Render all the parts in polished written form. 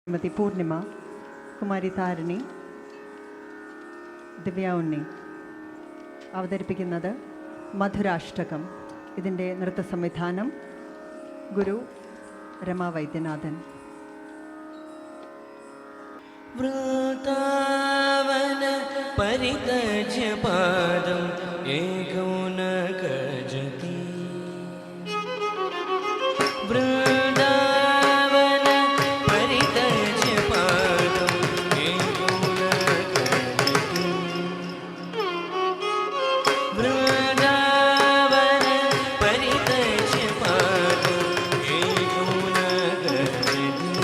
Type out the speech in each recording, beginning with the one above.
ശ്രീമതി പൂർണിമ, കുമാരി താരിണി, ദിവ്യ ഉണ്ണി അവതരിപ്പിക്കുന്നത് മധുരാഷ്ടകം. ഇതിൻ്റെ നൃത്ത സംവിധാനം ഗുരു രമാ വൈദ്യനാഥൻ. വൃന്ദാവന പരിതജ്യ പാദം ഏകോ ന ഗജതി. വൃന്ദാവന പരിതജ്യ പാദം ഏകോ ന ഗജതി. വൃന്ദാവന പരിതജ്യ പാദം ഏകോ ന ഗജതി.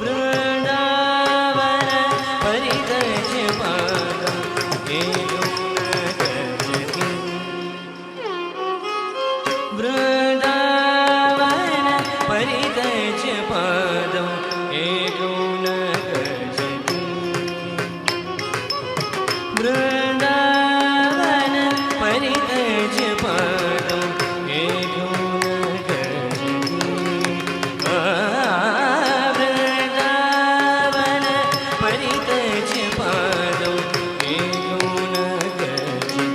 വൃന്ദാവന പരിതജ്യ പാദം ഏകോ ന ഗജതി. വൃന്ദാവന പരിതജ്യ പാദം ഏകോ ന ഗജതി. വൃന്ദാവന പരിതജ്യ പാദം ഏകോ ന ഗജതി. വൃന്ദാവന പരിതജ്യ പാദം ഏകോ ന ഗജതി.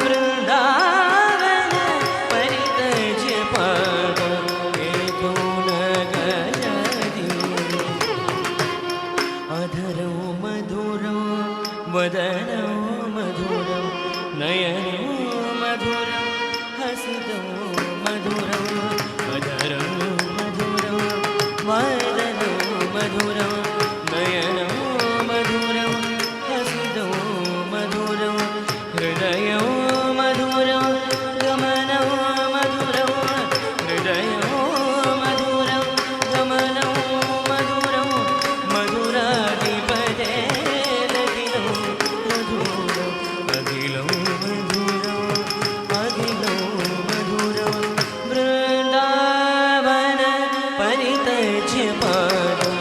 വൃന്ദാവന പരിതജ്യ പാദം ഏകോ ന ഗജതി. അധരോ മധുരോ വദനോ മധുരം നയനോ മധുരം ഹസിതോ മധുരം. അധരോ മധുരോ വദനോ മധുരം നയനോ മധുരം ഹസിതോ മധുരം. ഹൃദയോ മധുരം ഗമനോ മധുരം. ഹൃദയോ മധുരം ഗമനോ മധുരം. മധുരാധിപതേ ലഖിലോ മധുരം. അഖിലോ മധുരം അഖിലോ മധുരം. വൃന്ദാവന പരിതജ്യ പാദം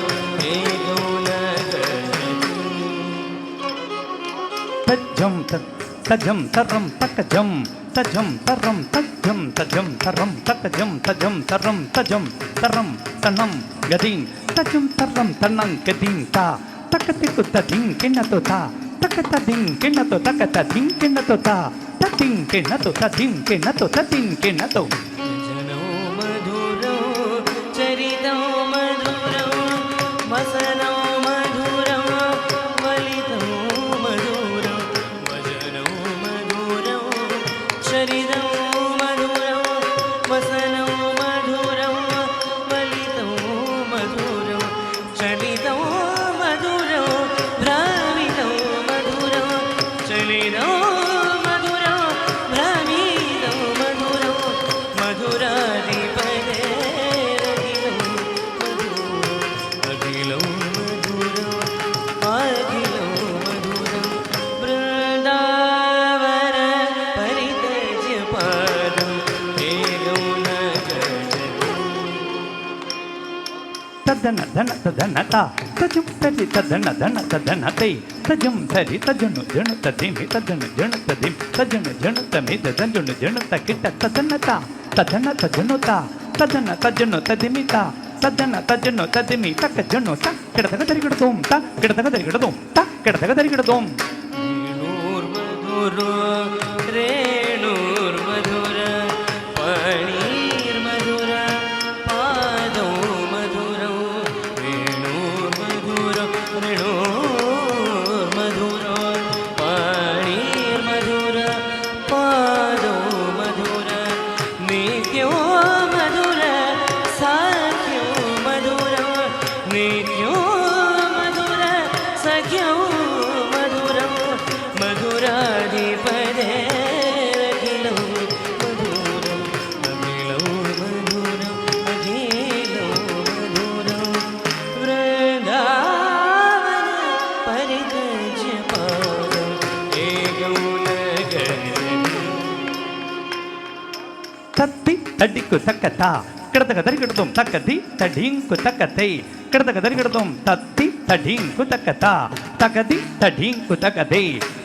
ഏകോ ന ഗജതി. തജ്ജം തജം തരം തക്കജം തജം തരം തജ്ജം തജം തരം തക്കജം തജം തരം തജം തരം തണം ഗദീം തജം തരം തണം ഗദീം ത തക്കതിക്കു തദിം കിന്നതു ത തക്കത ദിം കിന്നതു തക്കത ദിം കിന്നതു ത തദിം കിന്നതു തദിം കിന്നതു തദിം കിന്നതു. ജനോ മധുരോ ചരിതോ മധുരോ വസനോ മധുരോ വലിതോ മധുരോ. വചനോ മധുരോ ചരിതോ മധുരോ വസനോ മധുരോ വലിതോ മധുരോ. ചലിതോ മധുരോ ഭ്രാമിതോ മധുരോ. ചലിതോ മധുരോ ഭ്രാമിതോ മധുരോ. മധുരാധിപതേ ലഖിലോ മധുരം. അഖിലോ മധുരം അഖിലോ മധുരം. വൃന്ദാവന പരിതജ്യ പാദം ഏകോ ന ഗജതി. തദന ധന തദന ത തജം തരി തദന ധന തദന തൈ തജം തരി തജനു ജണു തദിമി തദന ജണു തദിം തജനു ജണു തമി തദനു ജണു തകിಟ ತದನ ತ ತದನ ತಜನು ತ ತದನ ತಜನು ತದಿಮಿ ತ ತದನ ತಜನು ತದಿಮಿ ತಕ ಜನು ತ ಕೆಡದಗ ದರಿಗಿಡದೋಂ ತ ಕೆಡದಗ ದರಿಗಿಡದೋಂ ತ ಕೆಡದಗ ದರಿಗಿಡದೋಂ. ರೇಣುರ್ಮಧುರೋ ರೇಣುರ್ಮಧುರ ಪಣೀರ್ಮಧುರ ಪಾದೋ ಮಧುರೋ. ರೇಣುರ್ಮಧುರೋ ರೇಣುರ್ಮಧುರೋ ಪಣೀರ್ಮಧುರ ಪಾದೋ ಮಧುರ. ನಿತ್ಯೋ ಮಧುರ ಸಖ್ಯೋ ಮಧುರ. ನಿತ್ಯೋ ಮಧುರ ಸಖ್ಯೋ ಮಧುರ. ಮಧುರಾಧಿಪದೇ ಲಖಿಲೋ ಮಧುರಂ. ಅಖಿಲೋ ಮಧುರಂ ಅಖಿಲೋ ಮಧುರಂ. ವೃಂದಾವನ ಪರಿತಜ್ಯ ಪಾದಂ ಏಕೋ ನ ಗಜತಿ. ತತ್ತಿ ತಡ್ಡಿಕ್ಕು ತಕ್ಕತ ಕೆಡದಗ ದರಿಗಿಡದೋಂ ತಕ್ಕದಿ ತಡಿಂಕು ತಕ್ಕತೈ ಕೆಡದಗ ದರಿಗಿಡದೋಂ ತತ್ತಿ ತಡಿಂಕು ತಕ್ಕತ ತಕದಿ ತಡಿಂಕು ತಕದೈ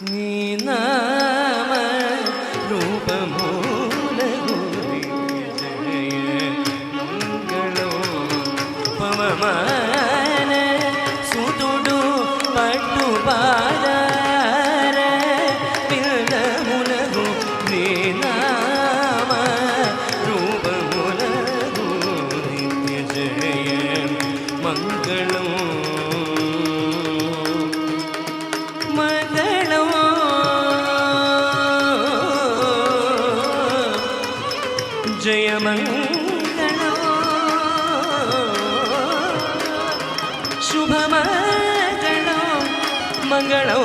నీ నామ రూపమూలగు జయ మంగళం పవమాన సుతుడు పట్టుపాదార పిల్లములగు నీ నామ రూపములగు నిత్య జయ మంగళం మంగళం జయ మంగళం శుభమంగళం మంగళం